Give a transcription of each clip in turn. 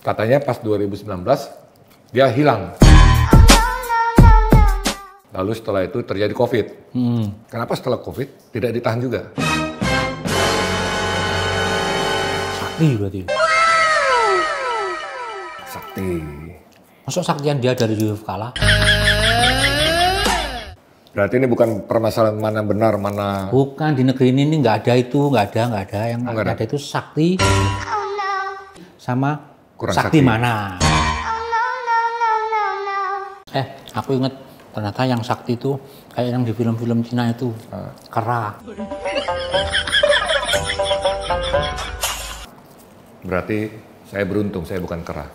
Katanya pas 2019 dia hilang. Lalu setelah itu terjadi COVID. Kenapa setelah COVID tidak ditahan juga? Sakti berarti. Sakti. Masuk saktian dia dari Yusuf Kala? Berarti ini bukan permasalahan mana benar, mana... Bukan, di negeri ini nggak ada itu, nggak ada. Yang nggak ada itu sakti sama kurang sakti sakti mana. Aku inget ternyata yang sakti itu kayak yang di film-film Cina itu, kera. Berarti saya beruntung, saya bukan kera.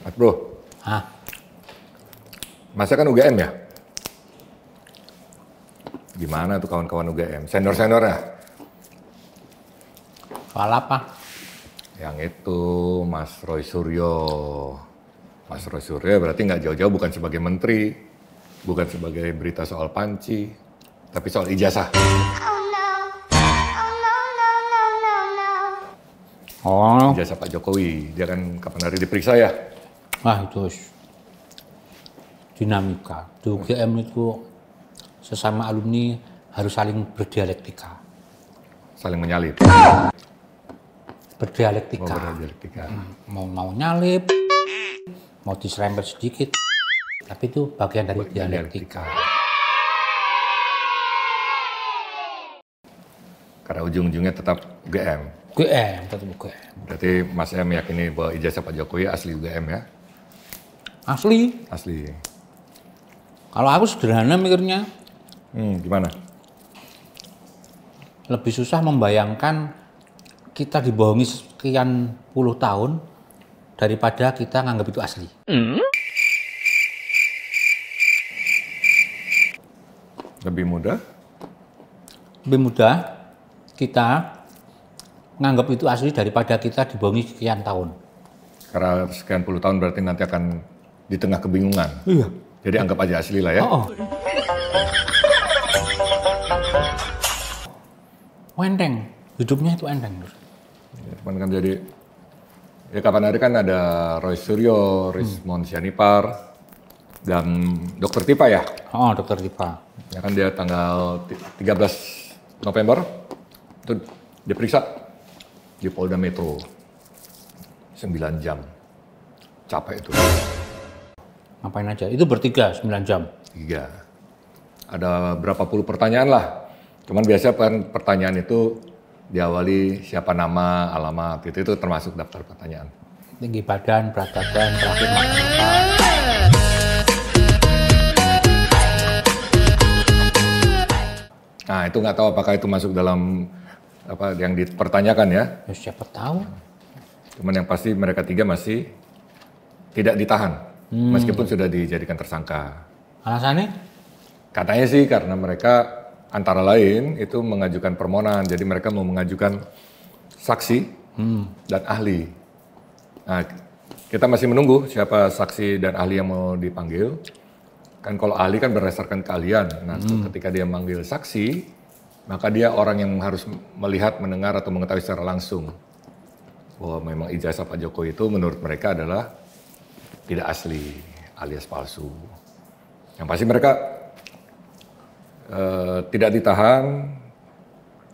Mas Bro, Masnya kan UGM ya? Gimana tuh kawan-kawan UGM? Senior-seniornya? Soal apa? Yang itu Mas Roy Suryo. Mas Roy Suryo berarti nggak jauh-jauh bukan sebagai menteri, bukan sebagai berita soal panci, tapi soal ijazah. Oh, Ijazah Pak Jokowi, dia kan kapan hari diperiksa ya? wah itu dinamika. Di UGM itu sesama alumni harus saling berdialektika. Saling menyalip. Berdialektika. Berdialektika. Mau nyalip, mau diserempet sedikit, tapi itu bagian dari dialektika. Karena ujung-ujungnya tetap UGM. UGM, tetap UGM. Berarti Mas M meyakini bahwa ijazah Pak Jokowi asli UGM ya? Asli. Asli. Kalau aku sederhana mikirnya, Gimana? lebih susah membayangkan kita dibohongi sekian puluh tahun daripada kita nganggap itu asli. Lebih mudah? Lebih mudah kita nganggap itu asli daripada kita dibohongi sekian tahun. Karena sekian puluh tahun berarti nanti akan di tengah kebingungan. Iya. Jadi anggap aja asli lah ya. Oh. Enteng, hidupnya itu enteng. Ya, cuman kan jadi, ya kapan hari kan ada Roy Suryo, Rismon Sianipar, dan Dr. Tipa ya. Oh, Dokter Tipa. Ya kan dia tanggal 13 November itu diperiksa di Polda Metro 9 jam. Capek itu. Ngapain aja? Itu bertiga 9 jam. 3. Ada berapa puluh pertanyaan lah. Cuman biasa kan pertanyaan itu diawali siapa nama, alamat, itu termasuk daftar pertanyaan. Tinggi badan, berat badan, terakhir makan apa. Nah itu nggak tahu apakah itu masuk dalam apa yang dipertanyakan ya. Ya siapa tahu. Cuman yang pasti mereka 3 masih tidak ditahan. Meskipun sudah dijadikan tersangka. Alasannya? Katanya sih karena mereka antara lain itu mengajukan permohonan. Jadi mereka mau mengajukan saksi dan ahli. Nah, kita masih menunggu siapa saksi dan ahli yang mau dipanggil. Kan kalau ahli kan berdasarkan keahlian. Nah, ketika dia manggil saksi, maka dia orang yang harus melihat, mendengar, atau mengetahui secara langsung bahwa memang ijazah Pak Jokowi itu menurut mereka adalah tidak asli, alias palsu. Yang pasti mereka tidak ditahan.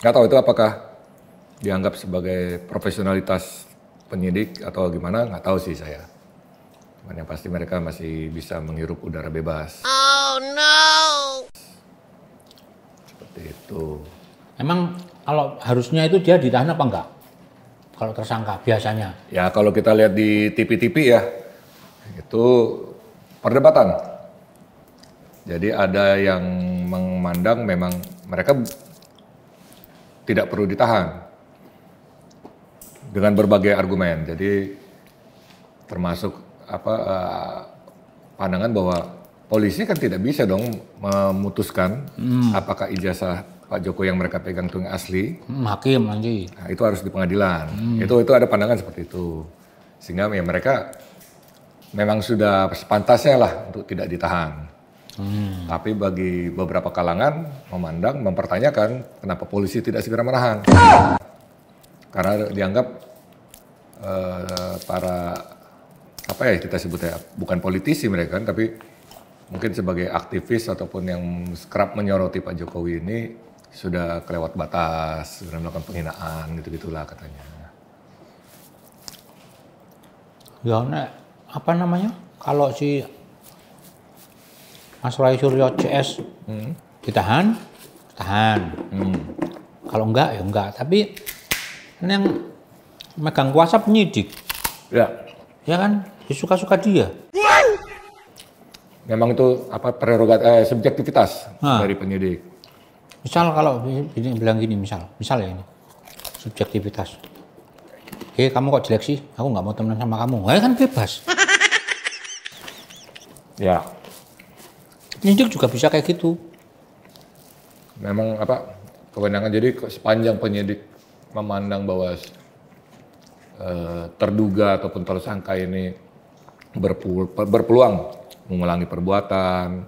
Nggak tahu itu apakah dianggap sebagai profesionalitas penyidik atau gimana, nggak tahu sih saya. Cuman yang pasti mereka masih bisa menghirup udara bebas. Oh no! Seperti itu. Emang kalau harusnya itu dia ditahan apa enggak? Kalau tersangka biasanya. Ya kalau kita lihat di TV-TV ya, itu perdebatan. Jadi ada yang memandang memang mereka tidak perlu ditahan dengan berbagai argumen. Jadi termasuk pandangan bahwa polisi kan tidak bisa dong memutuskan apakah ijazah Pak Jokowi yang mereka pegang itu yang asli. Hakim nanti. Nah, itu harus di pengadilan. Itu ada pandangan seperti itu. Sehingga ya mereka memang sudah sepantasnya lah untuk tidak ditahan. Tapi bagi beberapa kalangan mempertanyakan kenapa polisi tidak segera menahan. Karena dianggap para apa ya kita sebutnya, bukan politisi mereka kan, tapi mungkin sebagai aktivis ataupun yang kerap menyoroti Pak Jokowi ini sudah kelewat batas, sudah melakukan penghinaan gitu-gitulah katanya. Ya, apa namanya? Kalau si Mas Roy Suryo CS ditahan. Kalau enggak ya enggak. Tapi ini yang megang kuasa penyidik. Ya. Ya kan, suka-suka dia. Memang itu apa prerogatif subjektivitas dari penyidik. Misal kalau ini bilang gini, misal ya ini subjektivitas. Oke, kamu kok jelek sih? Aku nggak mau temenan sama kamu. Ya kan bebas. Ya. Penyidik juga bisa kayak gitu. Memang apa kewenangan, jadi sepanjang penyidik memandang bahwa terduga ataupun tersangka ini berpeluang mengulangi perbuatan,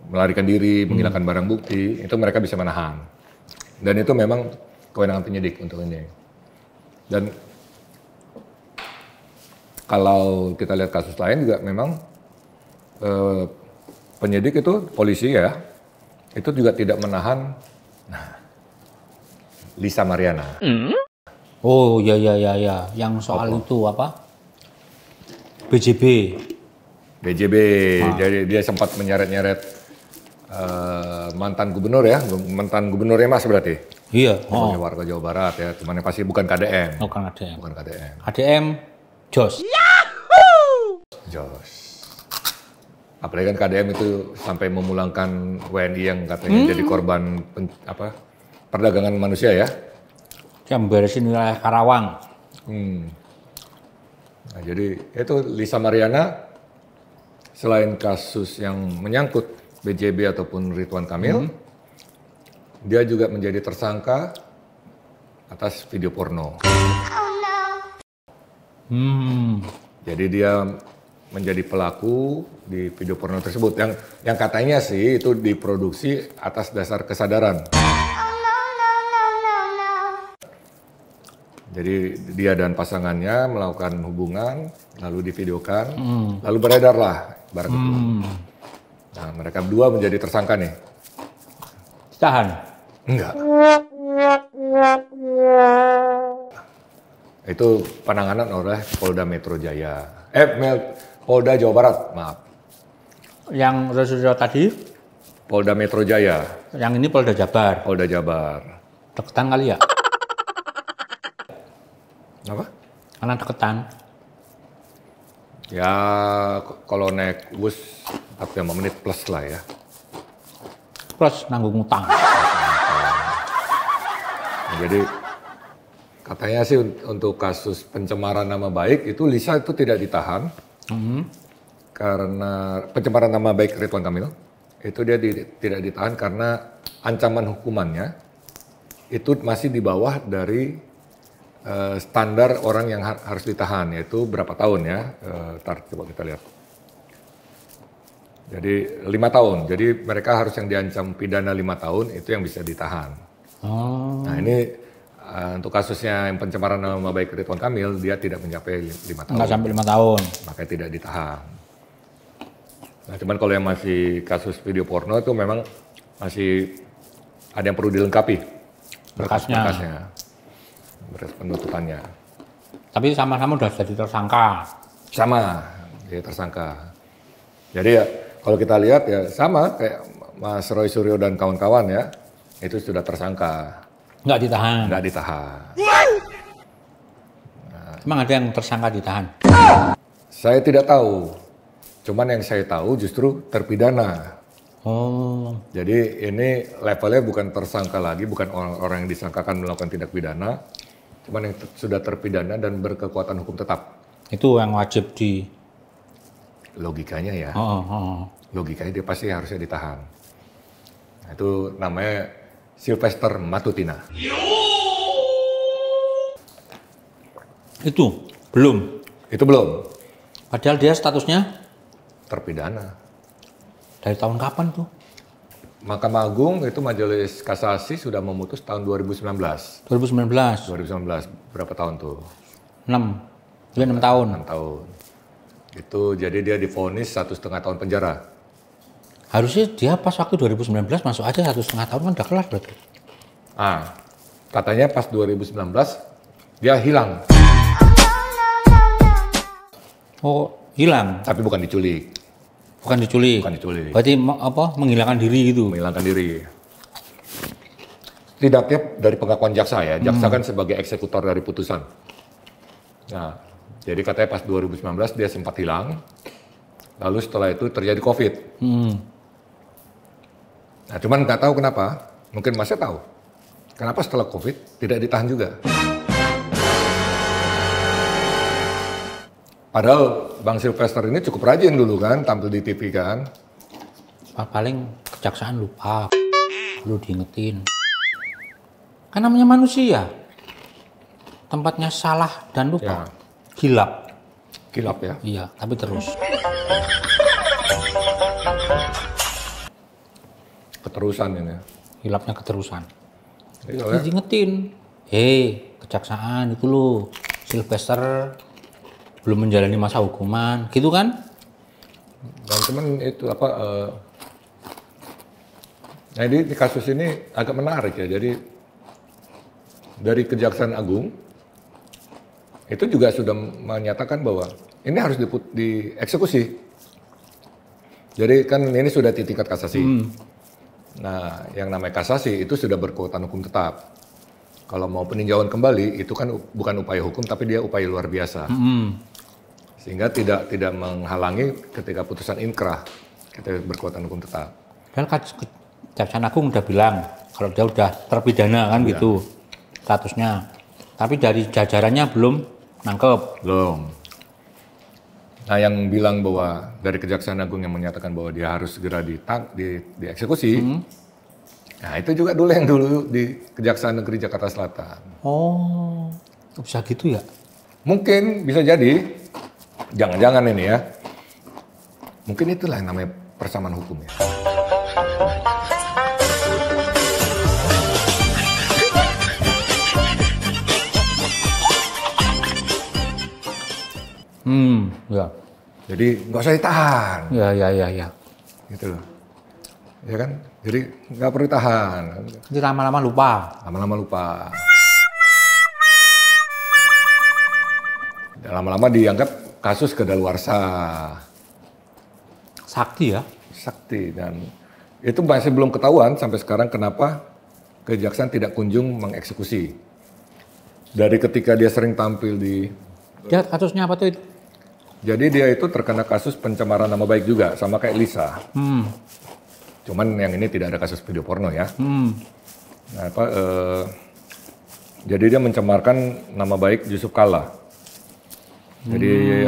melarikan diri, menghilangkan barang bukti, itu mereka bisa menahan. Dan itu memang kewenangan penyidik untuk ini. Dan kalau kita lihat kasus lain juga memang penyidik itu, polisi ya, itu juga tidak menahan Lisa Mariana. Oh ya, yang soal itu apa? BJB. Jadi dia sempat menyeret-nyeret mantan gubernur ya, mantan gubernurnya Mas berarti. Iya. Sebagai warga Jawa Barat ya, cuman yang pasti bukan KDM. Bukan KDM. Bukan KDM. KDM, Jos. Jos. Apalagi kan KDM itu sampai memulangkan WNI yang katanya jadi korban perdagangan manusia ya. Yang beresin wilayah Karawang. Nah, jadi itu Lisa Mariana selain kasus yang menyangkut BJB ataupun Ridwan Kamil, dia juga menjadi tersangka atas video porno. Jadi dia menjadi pelaku di video porno tersebut yang katanya sih itu diproduksi atas dasar kesadaran. Jadi dia dan pasangannya melakukan hubungan, lalu divideokan, lalu beredarlah barang itu. Nah, mereka berdua menjadi tersangka nih. Tahan? Enggak. Itu penanganan oleh Polda Metro Jaya. Polda Jawa Barat, maaf. Yang Rosudio tadi? Polda Metro Jaya. Yang ini Polda Jabar. Polda Jabar. Deketan kali ya? Apa? Karena deketan. Ya, kalau naik bus 45 menit plus lah ya. Plus nanggung utang. Nah, jadi katanya sih untuk kasus pencemaran nama baik itu Lisa itu tidak ditahan. Karena pencemaran nama baik Ridwan Kamil itu dia tidak ditahan karena ancaman hukumannya itu masih di bawah dari standar orang yang harus ditahan, yaitu berapa tahun ya? Coba kita lihat. Jadi 5 tahun. Jadi mereka harus yang diancam pidana 5 tahun itu yang bisa ditahan. Nah ini untuk kasusnya yang pencemaran nama baik Ridwan Kamil dia tidak mencapai 5 tahun. Nggak sampai 5 tahun. Makanya tidak ditahan. Nah cuman kalau yang masih kasus video porno itu memang masih ada yang perlu dilengkapi berkas-berkasnya. Beres penuntutannya. Tapi sama-sama udah jadi tersangka. Sama, dia tersangka. Jadi ya kalau kita lihat ya sama kayak Mas Roy Suryo dan kawan-kawan ya, itu sudah tersangka. Nggak ditahan. Nggak ditahan. Emang ada yang tersangka ditahan? Saya tidak tahu. Cuman yang saya tahu justru terpidana. Oh. Jadi ini levelnya bukan tersangka lagi, bukan orang-orang yang disangkakan melakukan tindak pidana. Cuman yang sudah terpidana dan berkekuatan hukum tetap. Itu yang wajib di... Logikanya ya. Logikanya dia pasti harusnya ditahan. Nah, itu namanya Sylvester Matutina. Itu belum. Itu belum. Padahal dia statusnya terpidana. dari tahun kapan tuh? Mahkamah Agung itu Majelis Kasasi sudah memutus tahun 2019. 2019. 2019 berapa tahun tuh? 6. Dia 6 tahun. 6 tahun. Itu jadi dia divonis 1,5 tahun penjara. Harusnya dia pas waktu 2019 masuk aja 1,5 tahun kan udah kelar berarti. Katanya pas 2019 dia hilang. Oh, hilang. Tapi bukan diculik. Bukan diculik. Bukan diculik. Berarti menghilangkan diri gitu. Menghilangkan diri. Tidaknya dari pengakuan jaksa ya. Jaksa kan sebagai eksekutor dari putusan. Nah, jadi katanya pas 2019 dia sempat hilang. Lalu setelah itu terjadi COVID. Nah, cuman nggak tahu kenapa. Mungkin Masnya tahu. Kenapa setelah COVID tidak ditahan juga? Padahal Bang Sylvester ini cukup rajin dulu kan, tampil di TV kan. Paling kejaksaan lupa, lu diingetin. Kan namanya manusia, tempatnya salah dan lupa. Ya. Gilap. Kilap ya. Iya, tapi terus. Keterusan ini. Gilapnya keterusan. Iya, Terus diingetin. Hei, kejaksaan itu lu, Sylvester belum menjalani masa hukuman, gitu kan? Dan cuman itu nah di kasus ini agak menarik ya. Jadi dari Kejaksaan Agung itu juga sudah menyatakan bahwa ini harus dieksekusi. Jadi kan ini sudah di tingkat kasasi. Nah, yang namanya kasasi itu sudah berkekuatan hukum tetap. Kalau mau peninjauan kembali itu kan bukan upaya hukum tapi dia upaya luar biasa. Sehingga tidak menghalangi ketika putusan inkrah kita berkekuatan hukum tetap. Dan Kejaksaan Agung udah bilang kalau dia udah terpidana kan gitu statusnya. Tapi dari jajarannya belum nangkep. Belum. Nah, yang bilang bahwa dari Kejaksaan Agung yang menyatakan bahwa dia harus segera dieksekusi. Nah, itu juga dulu yang dulu di Kejaksaan Negeri Jakarta Selatan. Oh, bisa gitu ya? Mungkin bisa jadi. Jangan-jangan ini ya. Mungkin itulah yang namanya persamaan hukum ya. Ya. Jadi nggak usah ditahan. Ya. Gitu loh. Ya kan? Jadi nggak perlu ditahan. Nanti lama-lama lupa. Lama-lama lupa. Dan lama-lama dianggap kasus kedaluarsa. Sakti ya? Sakti. Dan itu masih belum ketahuan sampai sekarang kenapa Kejaksaan tidak kunjung mengeksekusi. Dari ketika dia sering tampil di... Dia kasusnya apa tuh itu? Jadi dia itu terkena kasus pencemaran nama baik juga, sama kayak Lisa. Cuman yang ini tidak ada kasus video porno ya. Nah, jadi dia mencemarkan nama baik Yusuf Kalla. Jadi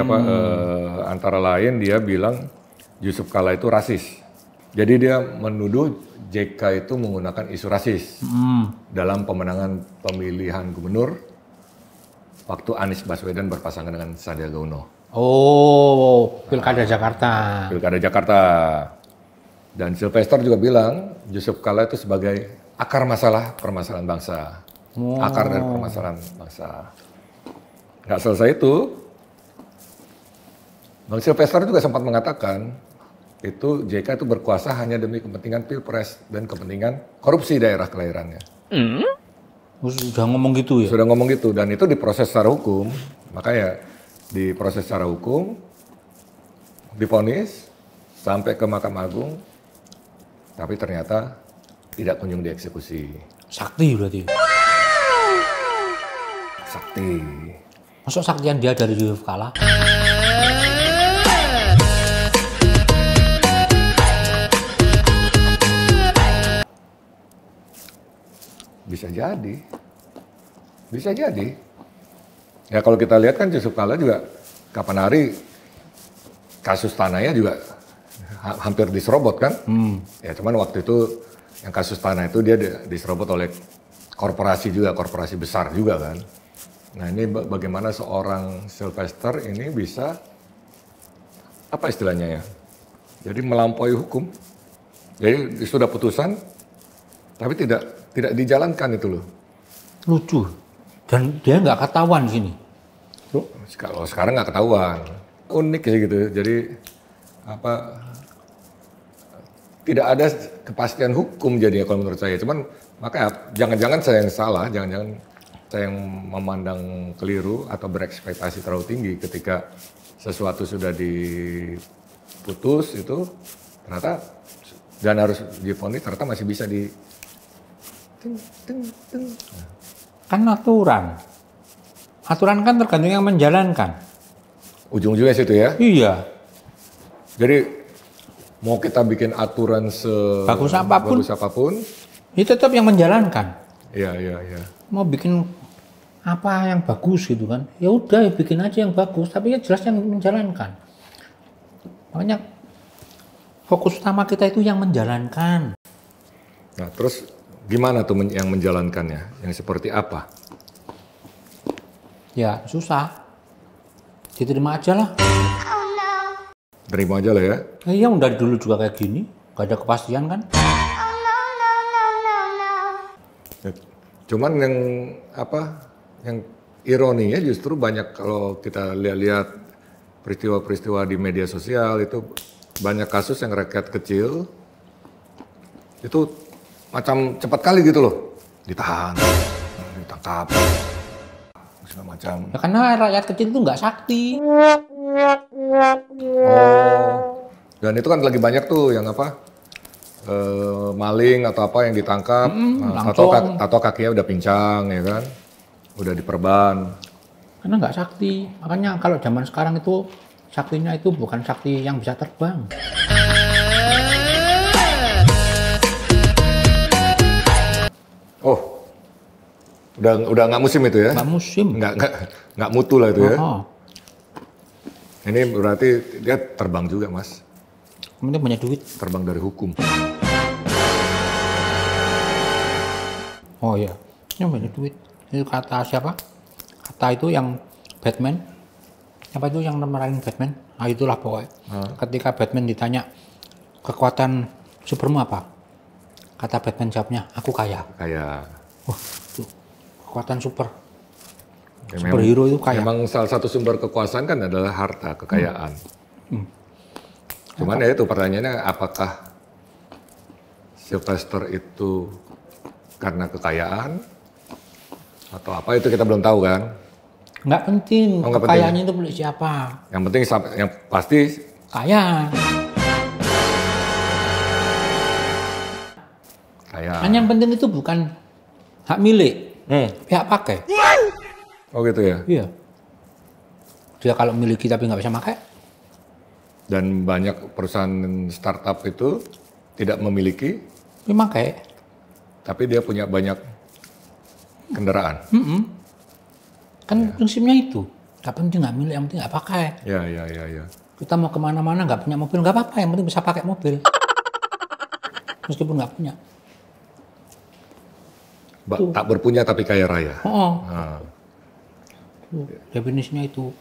antara lain dia bilang Yusuf Kalla itu rasis. Jadi dia menuduh JK itu menggunakan isu rasis dalam pemenangan pemilihan gubernur waktu Anies Baswedan berpasangan dengan Sandiaga Uno. Oh, Pilkada Jakarta. Pilkada Jakarta. Dan Sylvester juga bilang Yusuf Kalla itu sebagai akar masalah permasalahan bangsa. Akar dari permasalahan bangsa. Nggak selesai itu, Bang Sylvester juga sempat mengatakan itu JK itu berkuasa hanya demi kepentingan pilpres dan kepentingan korupsi daerah kelahirannya. Sudah ngomong gitu ya? Sudah ngomong gitu dan itu diproses secara hukum, makanya diproses secara hukum, divonis sampai ke Mahkamah Agung, tapi ternyata tidak kunjung dieksekusi. Sakti berarti? Sakti. Masuk saktian dia dari Yusuf Kalla? Bisa jadi. Bisa jadi. Ya kalau kita lihat kan Yusuf Kalla juga kapan hari kasus tanahnya juga hampir diserobot kan. Ya cuman waktu itu yang kasus tanah itu dia diserobot oleh korporasi juga, korporasi besar juga kan. Nah ini bagaimana seorang Sylvester ini bisa apa istilahnya ya? Jadi melampaui hukum. Jadi sudah putusan, tapi tidak dijalankan itu loh. Lucu. Dan dia nggak ketahuan sini. Kalau sekarang nggak ketahuan. Unik sih gitu. Jadi apa? Tidak ada kepastian hukum jadinya kalau menurut saya. Cuman makanya jangan-jangan saya yang salah, jangan-jangan saya yang memandang keliru atau berekspektasi terlalu tinggi ketika sesuatu sudah diputus itu ternyata dan harus divonis ternyata masih bisa di Kan aturan. Aturan kan tergantung yang menjalankan. ujung-ujungnya situ ya. Iya. Jadi mau kita bikin aturan Bagus apapun. bagus apapun, Ini tetap yang menjalankan. iya. Mau bikin apa yang bagus gitu kan. Ya udah bikin aja yang bagus. Tapi ya jelas yang menjalankan. Makanya fokus utama kita itu yang menjalankan. Nah terus gimana tuh yang menjalankannya? Yang seperti apa? Ya susah. Diterima aja lah. Terima aja lah ya. Iya dari dulu juga kayak gini. Gak ada kepastian kan. Cuman yang apa? Yang ironinya justru banyak kalau kita lihat-lihat peristiwa-peristiwa di media sosial itu banyak kasus yang rakyat kecil itu macam cepat kali gitu loh, ditahan, ditangkap, segala macam. Ya karena rakyat kecil itu nggak sakti. Dan itu kan lagi banyak tuh yang apa maling atau apa yang ditangkap, atau kakinya udah pincang ya kan, udah diperban. Karena nggak sakti. Makanya kalau zaman sekarang itu saktinya itu bukan sakti yang bisa terbang. Oh, udah nggak musim itu ya? Nggak musim. Nggak mutu lah itu ya. Ini berarti dia terbang juga mas. Kemudian punya duit. Terbang dari hukum. Oh iya, ini punya duit. Itu kata siapa? Kata itu yang Batman. Apa itu yang meranin Batman? Nah itulah pokoknya. Ketika Batman ditanya kekuatan supermu apa? Kata Batman jawabnya, aku kaya. Kaya. Wah, tuh kekuatan super. Superhero itu kaya. Memang salah satu sumber kekuasaan kan adalah harta, kekayaan. Cuman ya itu pertanyaannya apakah Sylvester itu karena kekayaan atau apa itu kita belum tahu kan? Nggak penting, kekayaannya itu milik siapa. Yang penting yang pasti kaya. Kaya. Yang penting itu bukan hak milik, pihak pakai. Oh gitu ya? Iya. Dia kalau miliki tapi nggak bisa pakai. Dan banyak perusahaan startup itu tidak memiliki. Pakai. Tapi dia punya banyak kendaraan. Kan prinsipnya itu. Nggak penting nggak milik, yang penting nggak pakai. Ya. Kita mau kemana-mana nggak punya mobil nggak apa-apa, yang penting bisa pakai mobil. Meskipun nggak punya. Tak berpunya tapi kaya raya. Definisinya itu.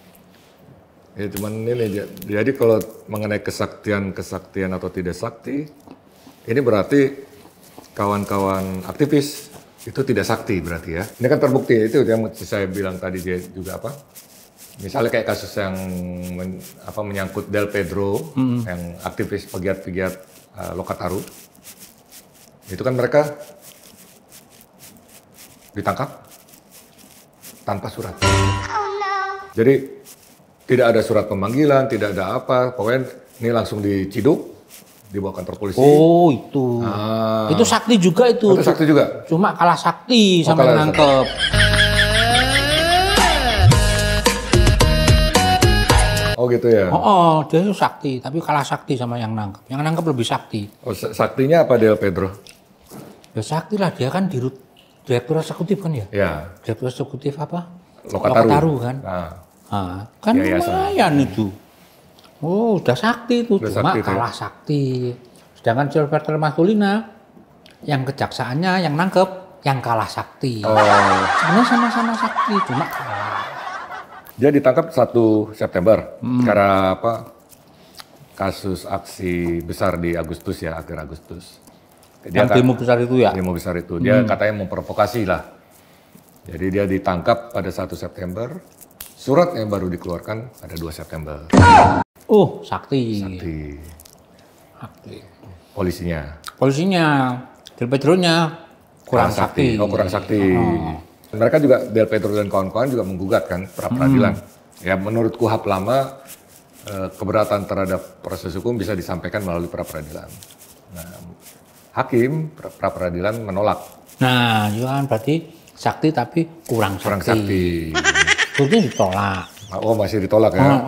Ya cuman ini, jadi kalau mengenai kesaktian atau tidak sakti, ini berarti kawan-kawan aktivis itu tidak sakti berarti ya. Ini kan terbukti, itu yang saya bilang tadi dia juga apa, misalnya kayak kasus yang menyangkut Del Pedro, yang aktivis pegiat-pegiat Lokataru, itu kan mereka ditangkap tanpa surat. Jadi tidak ada surat pemanggilan, tidak ada apa, pokoknya ini langsung diciduk, dibawa kantor polisi. Oh itu, itu sakti juga itu. Itu sakti juga. Cuma kalah sakti sama yang nangkep. Oh gitu ya. Dia itu sakti, tapi kalah sakti sama yang nangkep. Yang nangkep lebih sakti. Oh saktinya apa Del Pedro? Ya sakti lah, dia kan direktur eksekutif kan ya. Ya. Direktur eksekutif apa? Lokataru kan. Kan lumayan itu. Oh, udah sakti itu, cuma kalah sakti. Sedangkan Sylvester Masculina, yang kejaksaannya, yang nangkep, yang kalah sakti. Sebenarnya sama-sama sakti, cuma dia ditangkap 1 September karena apa? kasus aksi besar di Agustus ya, akhir Agustus. Yang demo besar itu ya? Demo besar itu. Dia katanya memprovokasi lah. Jadi dia ditangkap pada 1 September, suratnya baru dikeluarkan pada 2 September. Oh, Sakti. Sakti. Polisinya. Del Pedro-nya kurang sakti. Oh, kurang sakti. Mereka juga, Del Pedro dan kawan-kawan juga menggugat kan pra-peradilan. Ya menurut KUHP lama, keberatan terhadap proses hukum bisa disampaikan melalui pra-peradilan. Nah, hakim pra-peradilan menolak. Nah, itu kan berarti sakti tapi kurang sakti. Itu ditolak. Oh, masih ditolak ya?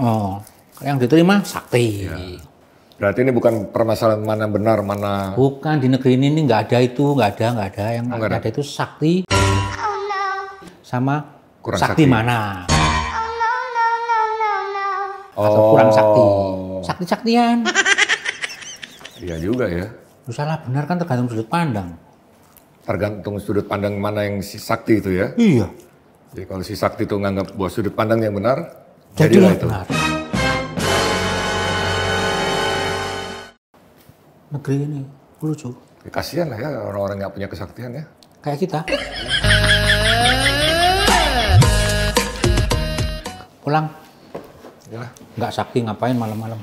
Yang diterima sakti. Ya. Berarti ini bukan permasalahan mana benar, mana... Bukan, di negeri ini nggak ada itu, nggak ada. Yang ada itu sakti sama kurang sakti mana. Atau kurang sakti-saktian. Iya juga ya. Salah benar kan tergantung sudut pandang. Tergantung sudut pandang mana yang si sakti itu ya. Iya. Jadi kalau si sakti itu nganggap bahwa sudut pandang yang benar, jadilah itu. Benar. Negeri ini lucu. Ya, kasihan lah ya orang-orang nggak punya kesaktian ya. Kayak kita. Pulang. Ya. Nggak sakti ngapain malam-malam?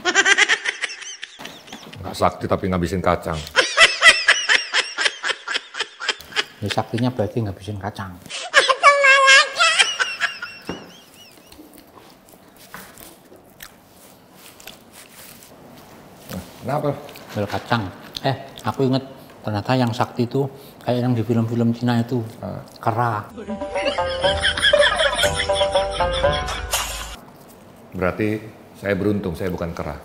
Nggak sakti tapi ngabisin kacang. Ya, saktinya berarti ngabisin kacang. Kenapa? Bel kacang. Aku inget ternyata yang sakti itu kayak yang di film-film Cina itu. Kera. Berarti saya beruntung, saya bukan kera.